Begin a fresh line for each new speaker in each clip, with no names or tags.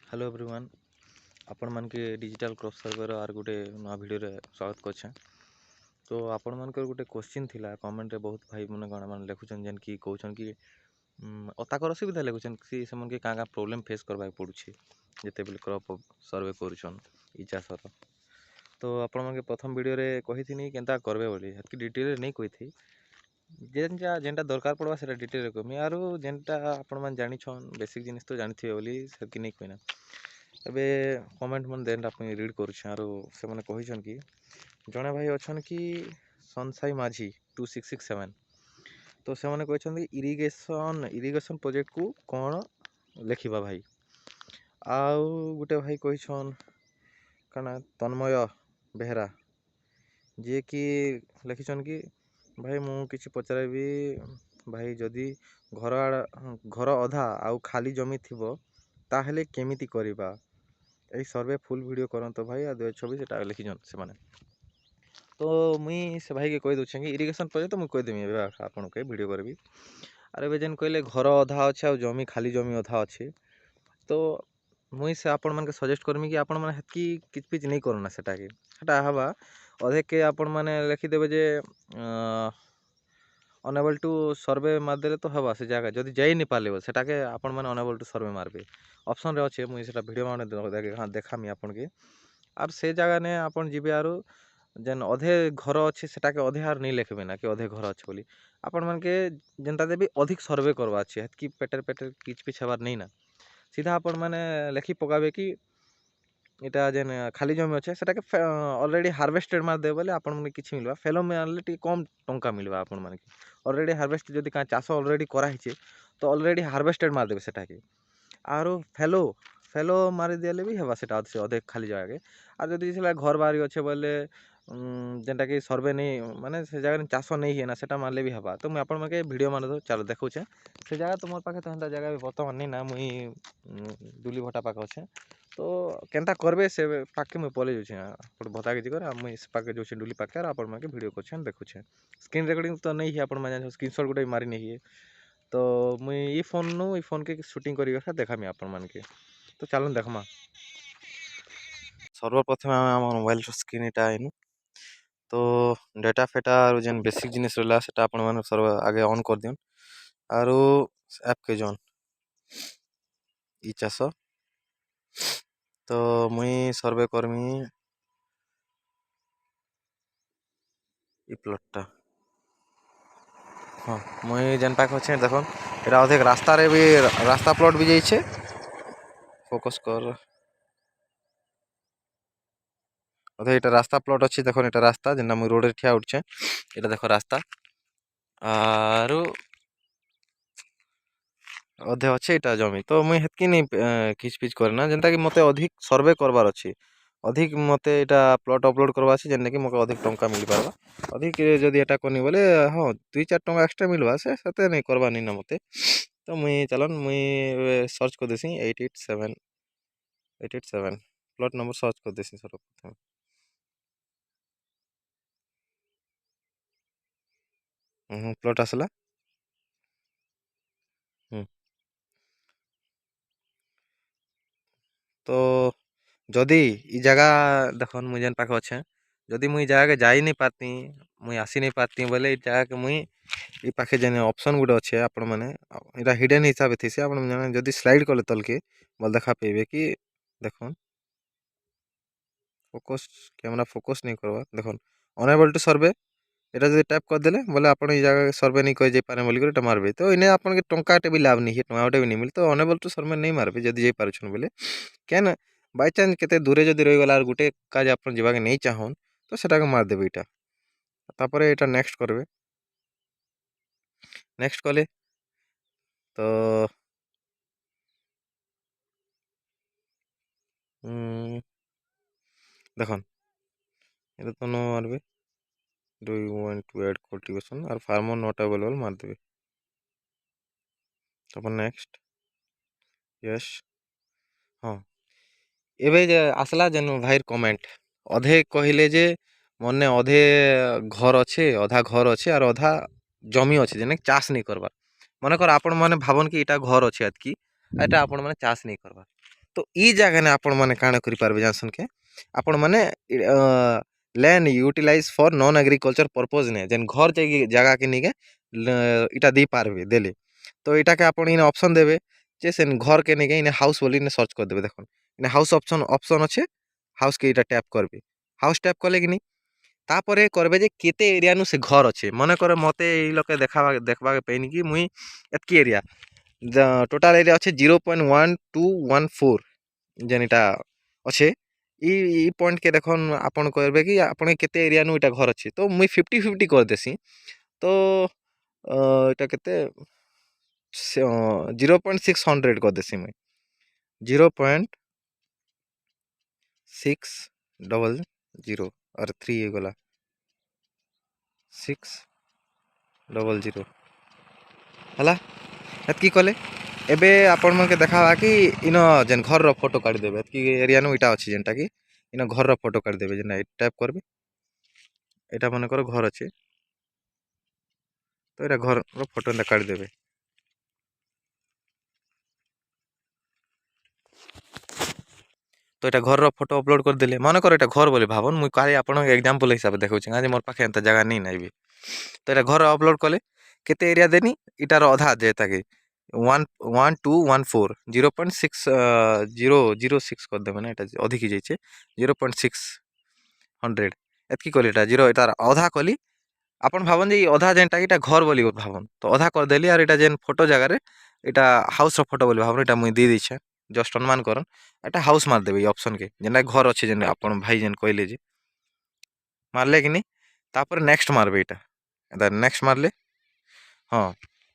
Hello everyone आपण मान के डिजिटल क्रॉप सर्वर आर गोटे नया वीडियो रे स्वागत करछे। तो आपण मान के गोटे क्वेश्चन थिला कमेंट रे बहुत भाई मन गण मान लिखुछन जेन की कहउछन कि ताकर असुविधा लिखुछन कि समन के का प्रॉब्लम फेस करबा पड़ुछि जते बेले क्रॉप सर्वे करूछन ई चाषर। तो आपण मान के प्रथम वीडियो रे कहिथिनी केनता करबे बोली हतकी डिटेल रे नहीं कहिथि जेनटा दरकार पड़वा सेटा डिटेल रे कहमी आरो जेनटा आपण मान जानिछन बेसिक जिनिस तो जानिथिबे बोली सेकी नहीं कहना। एबे कमेंट मन देन आप रीड करुछे आरो से माने कहिछन कि जणे भाई अछन कि सनसाई माझी 2667 तो से माने कहिछन इरिगेशन प्रोजेक्ट को कोन लेखिबा भाई आउ गुटे भाई कहिछन कना तन्मय बेहरा जे कि लिखिछन कि भाई मु किछि पचारबी भाई जदि घर अधा आउ खाली जमी थिबो ताहेले केमिति करिबा यही सर्वे फुल वीडियो करंतो भाई आ 2026 एटा लिखिछन से माने। तो मुई से भाई के कहि दउछे कि इरिगेशन प्रोजेक्ट तो मुई कहि देमी एबे आपन के वीडियो करबी अरे बे जेन कहले घर अधा अच्छे आ जमी खाली जमी अधा अच्छे तो मुई से आपण मन के सजेस्ट करमी कि आपण मन हेतकी किच पिच नहीं करना सेटा के सेटा हवा अधे के आपण माने लिखि देबे जे अनेबल टू सर्वे मारदेले तो हवा से जगह जदि जाई नहीं पाले सेटा के आपण माने अनेबल टू सर्वे मारबे ऑप्शन रे अच्छे मुई सेटा वीडियो माने देखामी आपण के आर से जगह ने आपण जिबे आरो जेन अधे घर अच्छे सेटा के अधे आर नहीं लिखबे ना कि अधे घर अच्छे बोली आपण मान के जेनता देबी अधिक सर्वे करवा अच्छे हेतकी पेटर पेटर किच पिच हबार नहीं ना सीधा आपण माने लिखि पकाबे कि इटा जेन खाली जमी अच्छे सेटा के ऑलरेडी हार्वेस्टेड मार दे बोले आपण माने किछि मिलबा फेलो मारले टी कम टंका मिलबा आपण माने ऑलरेडी हार्वेस्ट जदि का चाष ऑलरेडी करा हिचे तो ऑलरेडी हार्वेस्टेड मार देबे सेटा के आरो फेलो फेलो मारी देले भी हेबा सेटा से अधे खाली जगह के आ जदि सेला घर बारी अच्छे बोले जेनटा कि सर्वे नहीं माने से जगह चाष नहीं है ना सेटा मारले भी हवा तो मुझे आपण माने वीडियो मान दो चलो देखुछे से जगह तो मोर पाखे तो हंता जगह भी वर्तमान नहीं ना मुई दुली भटा पाखे अच्छे तो केनता करबे से पाखे मुई पले जाउछे आपण बता के कर मुई से पाखे जाउछे डुली पाखे आपण माने वीडियो करछन देखुछे स्क्रीन रिकॉर्डिंग तो नहीं है आपण माने स्क्रीनशॉट गुटे मारी नहीं है तो मुई ई फोन नु ई फोन के शूटिंग करी रखा देखामी आपण मान के तो चलन देखमा सर्वप्रथम आम मोबाइल स्क्रीन इटा आइनु तो डेटा फेटा आरो जेन बेसिक जिनिस रहला सेटा आपण माने सर्व आगे ऑन कर दियन आरो ऐप के जोन ई चाष तो मुई सर्वे करमी ई प्लॉटटा हाँ मुई जेन पाख अच्छे देखो एटा अधिक रास्ता रे भी रास्ता प्लॉट भी जाइछे फोकस कर अधे एटा रास्ता प्लॉट अच्छे देखो एटा रास्ता जेना मुई रोड रे ठिया उठछे एटा देखो रास्ता आरो अधे अच्छे एटा जमी तो मुई हेतकी नहीं किच पिच करना जेनता कि मते अधिक सर्वे करबार अच्छे अधिक मते एटा प्लॉट अपलोड करबा अछि जेने कि मके अधिक टंका मिल पारबा अधिक जदि एटा कोनी बोले हां 2-4 टंका एक्स्ट्रा मिलबा से सते नहीं करबा नहीं ना मते तो मुई चलन मुई सर्च कर देसी 887 प्लॉट नंबर सर्च कर देसी सर्वप्रथम प्लॉट आसला तो जदि ई जगह देखन मुई जेन पाखे अच्छे जदि मुई जगह के जाई नहीं पाती मुई आसी नहीं पाती बोले ई जगह के मुई ई पाखे जेन ऑप्शन गुटे अच्छे आपण माने इटा हिडन हिसाब से थीसे आपण जाने जदि स्लाइड कले तलके बोल देखा पेबे कि देखन फोकस कैमरा फोकस नहीं करवा देखन अनेबल टू सर्वे एटा जदि टैप कर देले बोले आपण ई जगह सर्वे नहीं कर जाई पारे बोली कर एटा मारबे तो इने आपण के टंकाटे भी लाभ नहीं है टंकाटे भी नहीं मिल तो अनेबल टू सर्वे नहीं मारबे जदि जाई पारुछन बोले क्या बाय चांस केते दूरे जदि रही गला गुटे काज आपण जीवा के नहीं चाहन तो सेटा के मार देबे इटा तापरे एटा नेक्स्ट करबे नेक्स्ट कले तो देखन एटा तो नो मारबे do you want to add cultivation or farmer not available मार देबे तापर नेक्स्ट यस हाँ एबे जे आसला जेन भाई कमेंट अधे कहले जे मने अधे घर अच्छे अधा घर अच्छे और अधा जमी अच्छे जेने चाष नहीं करबार मन कर आपण माने भावन कि इटा घर अच्छे एतकी एटा आपण माने चाष नहीं करबार तो ई जगह ने आपण मैंने काण करें जानसन के आपण मैंने land utilise for non agriculture purpose ने जेन घर जगह के निके इटा दे पारबे देले तो इटा के आपण इन ऑप्शन देबे जे से घर के निके इन हाउस बोली ने सर्च कर देबे देखन इन हाउस ऑप्शन ऑप्शन अच्छे हाउस के इटा टैप करबे हाउस टैप कले कि तापर करबे जे केते एरिया नु से घर अच्छे मन कर मते ई लोके देखबा पेनी कि मुई एतकी एरिया टोटाल एरिया अच्छे 0.1214 जेन इटा अच्छे ई पॉइंट के देखन आपन करबे कि आपन केते एरिया नु इटा घर अच्छे तो मुई 50-50 कर देसी तो इटा केते 0.600 कर देसी मुई 0.600 और 3 गला 600 हला एतकी कले एबे आपण मन के देखावा कि इन जेन घर रो फोटो काढी देबे एतकी एरिया नु इटा अछि जेनटा कि इन घर रो फोटो काढी देबे जेना टाइप करबे एटा मन कर घर अछि तो एटा घर रो फोटो ने काढी देबे तो एटा घर रो फोटो अपलोड कर देले मन कर एटा घर बोली भाबन मुई काहे आपण एग्जांपल हिसाब देखौ छी आज मोर पाखे एंत जगह नहीं नाइबे तो एटा घर अपलोड कले केते एरिया देनी इटार आधा जेता कि 1214 0.6006 कर देबे ना एटा अधिक ही जाइछे 0.600 एतकी कली एटा जीरो एटार आधा कली आपण भाबन जे आधा जेनटा इटा घर बोली भाबन तो आधा कर देली और एटा जेन फोटो जगह रे एटा हाउस रो फोटो बोली भाबन एटा मुई दे दिछे जस्ट अनुमान करन एटा हाउस मार देबे ऑप्शन के जेना घर अच्छे जेन आपण भाई जेन कहले जे मारले कि नहीं तापर नेक्स्ट मारबे एटा नेक्स्ट मारले हाँ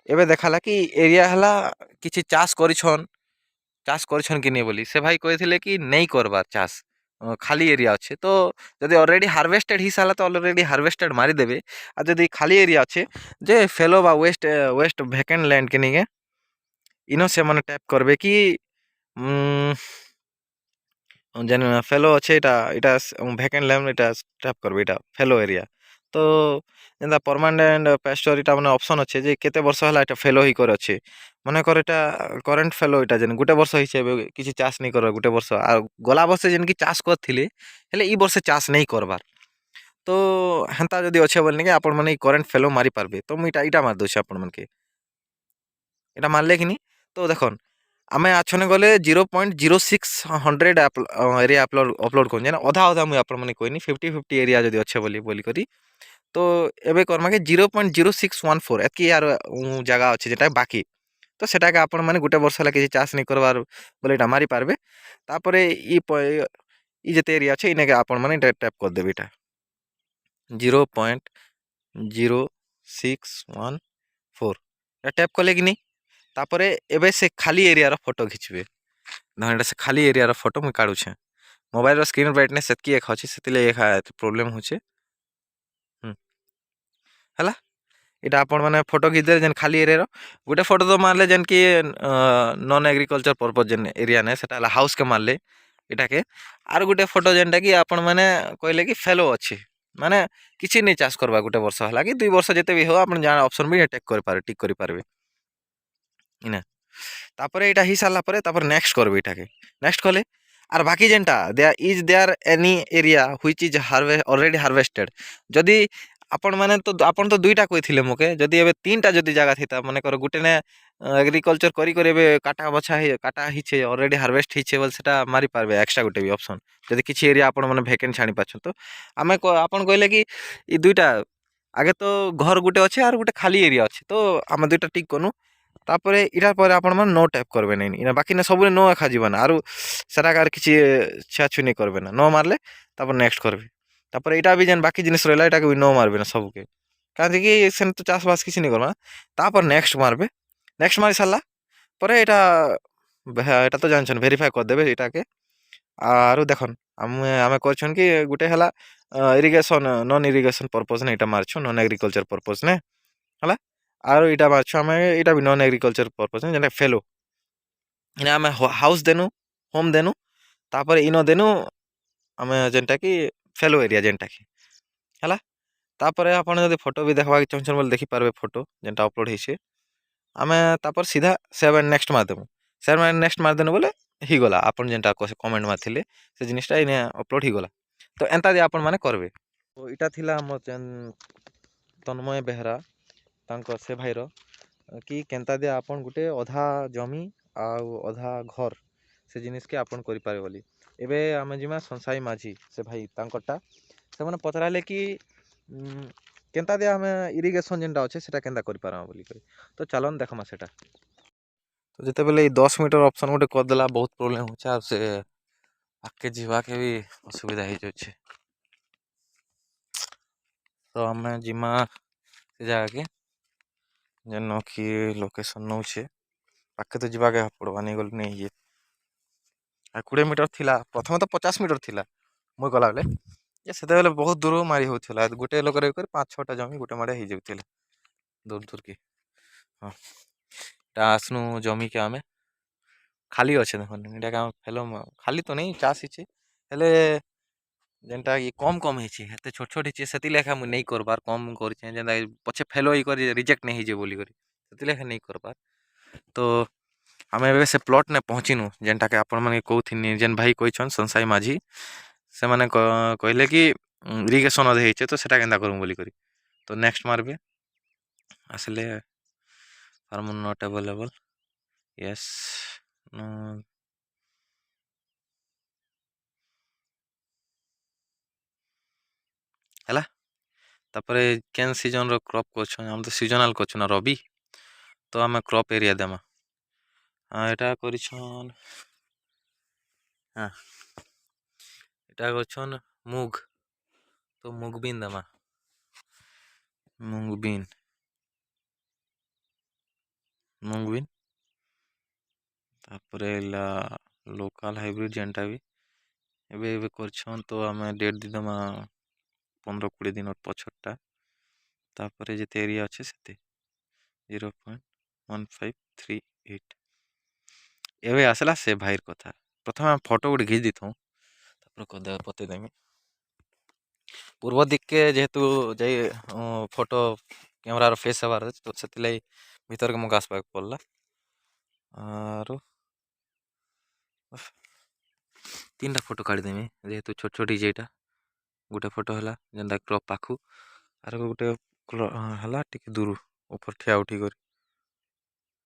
एबे देखाला कि एरिया हला किछि चाष करछन कि नहीं बोली से भाई कहथिले कि नहीं करबार चाष खाली एरिया अच्छे तो जदि ऑलरेडी हार्वेस्टेड ही साला तो ऑलरेडी हार्वेस्टेड मारी देबे आ जदि खाली एरिया अच्छे जे फेलो बा वेस्ट वेस्ट वैकेंट लैंड के निगे इनो से मन टैप करबे कि जेन फेलो अच्छे इटा इटा वैकेंट लैंड इटा टैप करबे इटा फेलो एरिया तो जेनता परमानेंट पेस्चर इटा माने ऑप्शन अच्छे जे केते वर्ष हला इटा फेलो ही कर अच्छे माने कर इटा करंट फेलो इटा जेन गुटे वर्ष हिचे किछि चाष नहीं कर गुटे वर्ष आ गला वर्ष जेन कि चाष करथिले हेले ई वर्ष चाष नहीं करबार तो हेंता जदि अच्छे बोलने के आपण माने करंट फेलो मारी पारबे तो मुई इटा मार दोछ आपण मन के इटा मारले कि नहीं तो देखन आमे आछने गले 0.0600 एरिया अपलोड कर जेना आधा आधा मुई आपण माने कोइनी 50-50 एरिया जदि अच्छे बोली करी तो एबे करमा के 0.0614 एतकी यार जगह अच्छे जेटा बाकी तो सेटा के आपण माने गुटे वर्ष ला किछि चाष नहीं करबार बोले एटा मारी पारबे तापरे ई जेते एरिया अच्छे इने के आपण माने टैप कर देबे एटा 0.0614 टैप कले कि नहीं तापरे एबे से खाली एरिया रो फोटो खिचबे धनटा से खाली एरिया रो फोटो मुई काढु छे मोबाइल रो स्क्रीन ब्राइटनेस सेतकी एक अछि सेतिले एक प्रॉब्लम होचे हला इटा आपण माने फोटो खींच दे जेन खाली एरिया रो गुटे फोटो तो मारले जेन कि नॉन एग्रीकल्चर पर्पस जेन एरिया ने सेटा हाउस के मारले इटा के आर गुटे फोटो जेनटा कि आपण माने कहले कि फेलो अछि माने किछि नहीं चाष करबा गुटे वर्ष हला कि 2 वर्ष जेते भी हो आपण जान ऑप्शन भी टेक कर पारे टिक कर पारबे इना तापरे इटा ही साला परे तापर नेक्स्ट करबे इटा के नेक्स्ट कले आर बाकी जेनटा there any area which is already harvested जदी आपण माने तो आपण तो दुईटा कहिथिले मोके जदी एबे तीनटा जदी जगह थिता माने कर गुटे ने एग्रीकल्चर करी कर एबे काटा बछा हे काटा हिचे ऑलरेडी हार्वेस्ट हिचे बोल सेटा मारी पारबे एक्स्ट्रा गुटे भी ऑप्शन जदी किछि एरिया आपण माने वैकेंट छानी पाछन तो आमे आपण कहले कि ई दुईटा आगे तो घर गुटे अच्छे आर गुटे खाली एरिया अच्छे तो आमे दुईटा टिक कनु तापरे इटा पर आपण मन नो टाइप करबे नै इना बाकी ने सब नो एखा जीवन आरो सेटा कार किछि छाछु नै करबे ना नो मारले तापर नेक्स्ट करबे तापर इटा भी जेन बाकी जिनिस रहला इटा के भी नो मारबे ना सब के काहे कि सेन तो चाष बास किछि नै करबा तापर नेक्स्ट मारबे नेक्स्ट मारी साला परे इटा एटा तो जानछन वेरीफाई कर देबे इटा के आरो देखन आमे कहछन कि गुटे हला इरिगेशन नॉन इरिगेशन पर्पस ने इटा मारछु नॉन एग्रीकल्चर पर्पस ने हला आरो इटा मारछु आमे इटा भी नॉन एग्रीकल्चर पर्पस ने जेना फेलो इना आमे हाउस देनु होम देनु तापर इनो देनु आमे जेनटा कि फेलो एरिया जेनटा कि हला तापर आपण जदि फोटो भी देखबा के चाहछन बोल देखि पारबे फोटो जेनटा अपलोड हिसे आमे तापर सीधा सेव एंड नेक्स्ट मार देबो सेव एंड नेक्स्ट मार देनु बोले ହେଇଗଲା ଆପଣ ଯେନ୍ଟା କମେଣ୍ଟ ମାରିଥିଲେ ସେ ଜିନିଷଟା ଏଇନେ ଅପଲୋଡ଼ ହେଇଗଲା। ତ ଏନ୍ତା ଯେ ଆପଣ ମାନେ କରିବେ। ତ ଏଇଟା ଥିଲା ଆମ ତନ୍ମୟ ବେହେରା ତାଙ୍କ ସେ ଭାଇର କି କେନ୍ତା ଦିଆ ଆପଣ ଗୋଟେ ଅଧା ଜମି ଆଉ ଅଧା ଘର ସେ ଜିନିଷକେ ଆପଣ କରିପାରିବେ ବୋଲି। ଏବେ ଆମେ ଯିମା ସଂସାଇ ମାଝି ସେ ଭାଇ ତାଙ୍କରଟା ସେମାନେ ପଚରାଲେ କି କେନ୍ତା ଦିଆ ଆମେ ଇରିଗେସନ୍ ଯେନ୍ଟା ଅଛେ ସେଟା କେନ୍ତା କରିପାରମା ବୋଲିକରି। ତ ଚାଲନ୍ ଦେଖମା ସେଟା। ତ ଯେତେବେଲେ ଏଇ 10 ମିଟର ଅପସନ୍ ଗୋଟେ କରିଦେଲା ବହୁତ ପ୍ରୋବ୍ଲେମ୍ ହଉଛେ ଆଉ ସେ ଆଗକେ ଯିବାକେ ବି ଅସୁବିଧା ହେଇଯାଉଛେ। ତ ଆମେ ଯିମା ସେ ଜାଗାକେ ଯେନ କି ଲୋକେସନ୍ ନଉଛେ ପାଖକେ ତ ଯିବାକେ ପଡ଼ବା ନେଇ ଗଲେ ନେଇ ଇଏ ଆଉ 20 ମିଟର ଥିଲା ପ୍ରଥମେ ତ 50 ମିଟର ଥିଲା ମୁଇଁ ଗଲାବେଳେ ଯେ ସେତେବେଲେ ବହୁତ ଦୂରରୁ ମାରି ହଉଥିଲା ଗୋଟେ ଲୋକରେ କରି 5-6ଟା ଜମି ଗୋଟେ ମାଡ଼େ ହେଇଯାଉଥିଲା ଦୂର ଦୂରକି। ହଁ ଟା ଆସନୁ ଜମିକେ ଆମେ ଖାଲି ଅଛେ ଦେଖୁନ୍ ଏଇଟାକେ ଆମେ ଫେଲ ଖାଲି ତ ନେଇ ଚାଷ୍ ହେଇଛେ ହେଲେ ଯେନ୍ଟା କି କମ୍ ହେଇଛେ ଏତେ ଛୋଟ ଛୋଟ ହେଇଛେ ସେଥିଲେଖା ମୁଇଁ ନେଇ କରବାର୍ କମ୍ କରିଛେଁ ଯେନ୍ତା ପଛେ ଫେଲ ହେଇକରି ରିଜେକ୍ଟ ନେଇ ହେଇଯିବ ବୋଲିକରି ସେଥିଲେଖା ନେଇ କରବାର୍। ତ ଆମେ ଏବେ ସେ ପ୍ଲଟ୍ନେ ପହଞ୍ଚିନୁ ଯେନ୍ଟାକେ ଆପଣମାନେ କହୁଥିନି ଯେନ୍ ଭାଇ କହିଛନ୍ ସଂସାଇ ମାଝି ସେମାନେ କହିଲେ କି ଇରିଗେସନ୍ ଅଧେ ହେଇଛେ ତ ସେଟା କେନ୍ତା କରମୁ ବୋଲିକରି। ତ ନେକ୍ସଟ ମାରବେ ଆସିଲେ ଫାର୍ମ ନଟ୍ ଆଭେଲେବଲ୍ ୟେସ୍ ହେଲା। ତାପରେ କେନ୍ ସିଜନ୍ର କ୍ରପ୍ କରୁଛନ୍ ଆମେ ତ ସିଜନାଲ୍ କରୁଛୁ ନା ରବି ତ ଆମେ କ୍ରପ୍ ଏରିଆ ଦେମା ଏଟା କରିଛନ୍ ହଁ ଏଟା କରିଛନ୍ ମୁଗ୍ ତ ମୁଗ୍ ବିନ୍ ଦେମା ମୁଗ୍ ବିନ୍ ତାପରେ ହେଲା ଲୋକାଲ୍ ହାଇବ୍ରିଡ଼୍ ଯେନ୍ଟା ବି ଏବେ କରିଛନ୍ ତ ଆମେ ଡେଟ୍ ଦେଇଦେମା 15-20 ଦିନର ପଛରଟା ତାପରେ ଯେତେ ଏରିଆ ଅଛେ ସେତେ 0.1538 ଏବେ ଆସିଲା ସେ ଭାଇର କଥା ପ୍ରଥମେ ଆମେ ଫଟୋ ଗୋଟେ ଘିଚି ଦେଇଥାଉଁ ତାପରେ ବତେଇଦେମି ପୂର୍ବ ଦିଗକେ ଯେହେତୁ ଯାଇ ଫଟୋ କ୍ୟାମେରାର ଫେସ୍ ହେବାର୍ ଅଛି ତ ସେଥିଲାଗି ଭିତରକେ ମକୁ ଆସବାକୁ ପଡ଼ଲା ଆରୁ 3ଟା ଫଟୋ କାଢ଼ିଦେମି ଯେହେତୁ ଛୋଟ ଛୋଟ ହେଇଛେ ଏଇଟା ଗୋଟେ ଫଟୋ ହେଲା ଯେନ୍ତା କ୍ରପ୍ ପାଖୁ ଆର ଗୋଟେ ହେଲା ଟିକେ ଦୂର ଉପର ଠିଆ ଉଠି କରି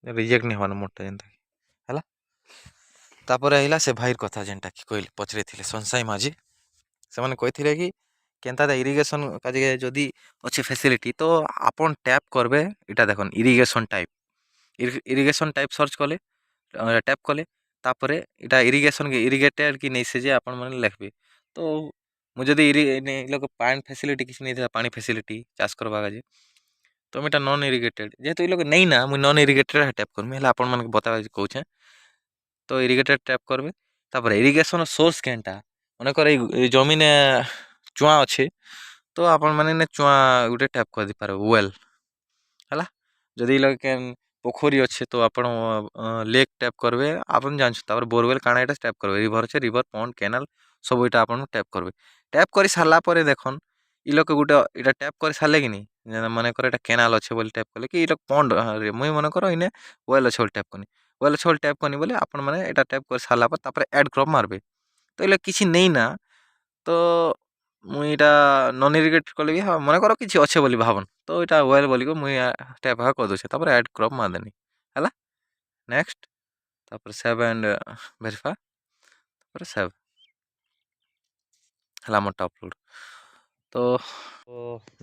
ରିଜେକ୍ଟ ନି ହବାନ ମୋରଟା ଯେନ୍ତା ହେଲା। ତାପରେ ଆଇଲା ସେ ଭାଇର କଥା ଯେନ୍ଟା କି କହିଲେ ପଚରେଇଥିଲେ ସଂସାଇ ମାଝି ସେମାନେ କହିଥିଲେ କି କେନ୍ତା ଇରିଗେସନ୍ କାଜେ ଯଦି ଅଛେ ଫେସିଲିଟି ତ ଆପଣ ଟ୍ୟାପ୍ କରିବେ ଏଇଟା ଦେଖନ୍ irrigation type irrigation type search କଲେ ଟ୍ୟାପ୍ କଲେ ତାପରେ ଏଇଟା ଇରିଗେସନ୍ ଇରିଗେଟେଡ଼୍ କି ନେଇସେ ଯେ ଆପଣମାନେ ଲେଖ୍ବେ ତ ମୁଁ ଯଦି ଲୋକ ପାଣି ଫେସିଲିଟି କିଛି ନେଇଥିଲା ପାଣି ଫେସିଲିଟି ଚାଷ କର୍ବା କାଜେ ତ ଏଇଟା ନନ୍ ଇରିଗେଟେଡ଼୍ ଯେହେତୁ ଏ ଲୋକ ନେଇନା ମୁଇଁ ନନ୍ ଇରିଗେଟେଡ଼୍ ଟାଇପ୍ କର୍ମି ହେଲେ ଆପଣମାନଙ୍କୁ ବତାବା କହୁଛେଁ ତ ଇରିଗେଟେଡ଼୍ ଟାଇପ୍ କରିବେ ତାପରେ ଇରିଗେସନ୍ ସୋର୍ସ କେନ୍ଟା ମନେକର ଏଇ ଜମିନେ ଚୁଆଁ ଅଛେ ତ ଆପଣମାନେ ନେ ଚୁଆଁ ଗୋଟେ ଟ୍ୟାପ୍ କରିଦେଇପାରିବେ ୱେଲ୍ ହେଲା ଯଦି କେନ୍ ପୋଖରୀ ଅଛେ ତ ଆପଣ ଲେକ୍ ଟ୍ୟାପ୍ କରିବେ ଆପଣ ଜାଣିଛୁ ତାପରେ ବୋରୱେଲ୍ କାଣା ଏଇଟା ଟ୍ୟାପ୍ କରିବେ ରିଭର୍ ଅଛେ ରିଭର୍ ପଣ୍ଡ କେନାଲ୍ ସବୁ ଏଇଟା ଆପଣ ଟ୍ୟାପ୍ କରିବେ ଟ୍ୟାପ୍ କରି ସାରିଲା ପରେ ଦେଖନ୍ ଇ ଲୋକ ଗୋଟେ ଏଇଟା ଟ୍ୟାପ୍ କରି ସାରିଲେ କି ନି ମନେକର ଏଇଟା କେନାଲ୍ ଅଛେ ବୋଲି ଟ୍ୟାପ୍ କଲେ କି ଏଇଟା ପଣ୍ଡ ମୁଇଁ ମନେକର ଇନେ ୱେଲ୍ ଅଛେ ବୋଲି ଟ୍ୟାପ୍ କନି ୱେଲ୍ ଅଛେ ବୋଲି ଟ୍ୟାପ୍ କନି ବୋଲି ଆପଣମାନେ ଏଇଟା ଟ୍ୟାପ୍ କରି ସାରିଲା ପରେ ତାପରେ ଆଡ଼୍ କ୍ରପ୍ ମାରବେ ତ ଏଇଲେ କିଛି ନେଇନା ତ ମୁଇଁ ଏଇଟା ନନ୍ ଇରିଗେଟ୍ କଲେ ବି ହଁ ମନେକର କିଛି ଅଛେ ବୋଲି ଭାବନ୍ ତ ଏଇଟା ୱେଲ୍ ବୋଲିକି ମୁଇଁ ଟ୍ୟାପ୍ କରିଦେଉଛେ ତାପରେ ଆଡ଼୍ କ୍ରପ୍ ମାରିଦେନି ହେଲା ନେକ୍ସଟ ତାପରେ ସେଭ୍ ଆଣ୍ଡ ଭେରିଫାଏ ତାପରେ ସେଭ୍ ହେଲା ମୋରଟା ଅପଲୋଡ଼ ତ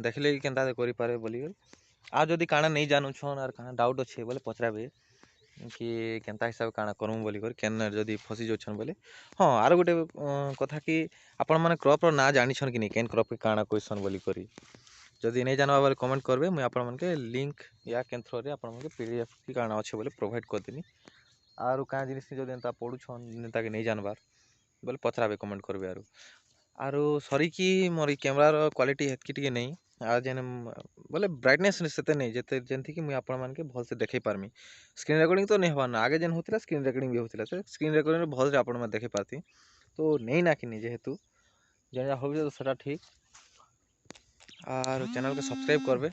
ଦେଖିଲେ କି କେନ୍ତା କରିପାରେ ବୋଲିକରି ଆଉ ଯଦି କାଣା ନେଇ ଜାନୁଛନ୍ ଆର୍ କାଣା ଡାଉଟ୍ ଅଛେ ବୋଲେ ପଚରାବେ କି କେନ୍ତା ହିସାବେ କାଣା କରମୁ ବୋଲିକରି କେନ୍ ଯଦି ଫସି ଯାଉଛନ୍ ବୋଲେ ହଁ ଆରୁ ଗୋଟେ କଥା କି ଆପଣମାନେ କ୍ରପ୍ର ନାଁ ଜାଣିଛନ୍ କି ନି କେନ୍ କ୍ରପ୍କେ କାଣା କହିସନ୍ ବୋଲିକରି ଯଦି ନେଇ ଜାନ୍ବା ବେଲେ କମେଣ୍ଟ କରିବେ ମୁଇଁ ଆପଣମାନକେ ଲିଙ୍କ୍ ୟା କେନ୍ ଥ୍ରୋରେ ଆପଣମାନକେ PDF କି କାଣା ଅଛେ ବୋଲେ ପ୍ରୋଭାଇଡ଼ କରିଦେମି ଆରୁ କାଣା ଜିନିଷ୍ ଯଦି ଏନ୍ତା ପଢ଼ୁଛନ୍ ଯେନ୍ତାକି ନେଇ ଜାନ୍ବାର୍ ବୋଲେ ପଚ୍ରାବେ କମେଣ୍ଟ କରିବେ ଆରୁ ସରିକି ମୋର୍ ଇ କ୍ୟାମେରାର କ୍ୱାଲିଟି ହେତ୍କି ଟିକେ ନେଇ ଆଉ ଯେନ୍ ବୋଲେ ବ୍ରାଇଟନେସ୍ ସେତେ ନେଇ ଯେନ୍ତିକି ମୁଇଁ ଆପଣମାନକେ ଭଲ୍ସେ ଦେଖେଇ ପାର୍ମି ସ୍କ୍ରିନ୍ ରେକର୍ଡ଼ିଂ ତ ନେଇ ହେବାର୍ନ ଆଗେ ଯେନ୍ ହଉଥିଲା ସ୍କ୍ରିନ୍ ରେକର୍ଡ଼ିଂ ବି ହଉଥିଲା ସେ ସ୍କ୍ରିନ୍ ରେକର୍ଡ଼ିଂରେ ଭଲ୍ସେ ଆପଣମାନେ ଦେଖେଇ ପାର୍ତି ତ ନେଇନା କିନି ଯେହେତୁ ଯେନ୍ଟା ହଉଛେ ତ ସେଟା ଠିକ୍ ଆରୁ ଚ୍ୟାନେଲ୍କେ ସବସ୍କ୍ରାଇବ୍ କରିବେ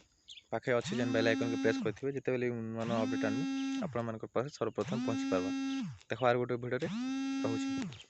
पाखे अच्छे जेन बेल आइकन के प्रेस करथिबे जेतेबेले नूआ नूआ अपडेट आनबे आपन मानकर पास सर्वप्रथम पहुँची पारबा। देखो आर गोटे भिडियो रे रहूछि।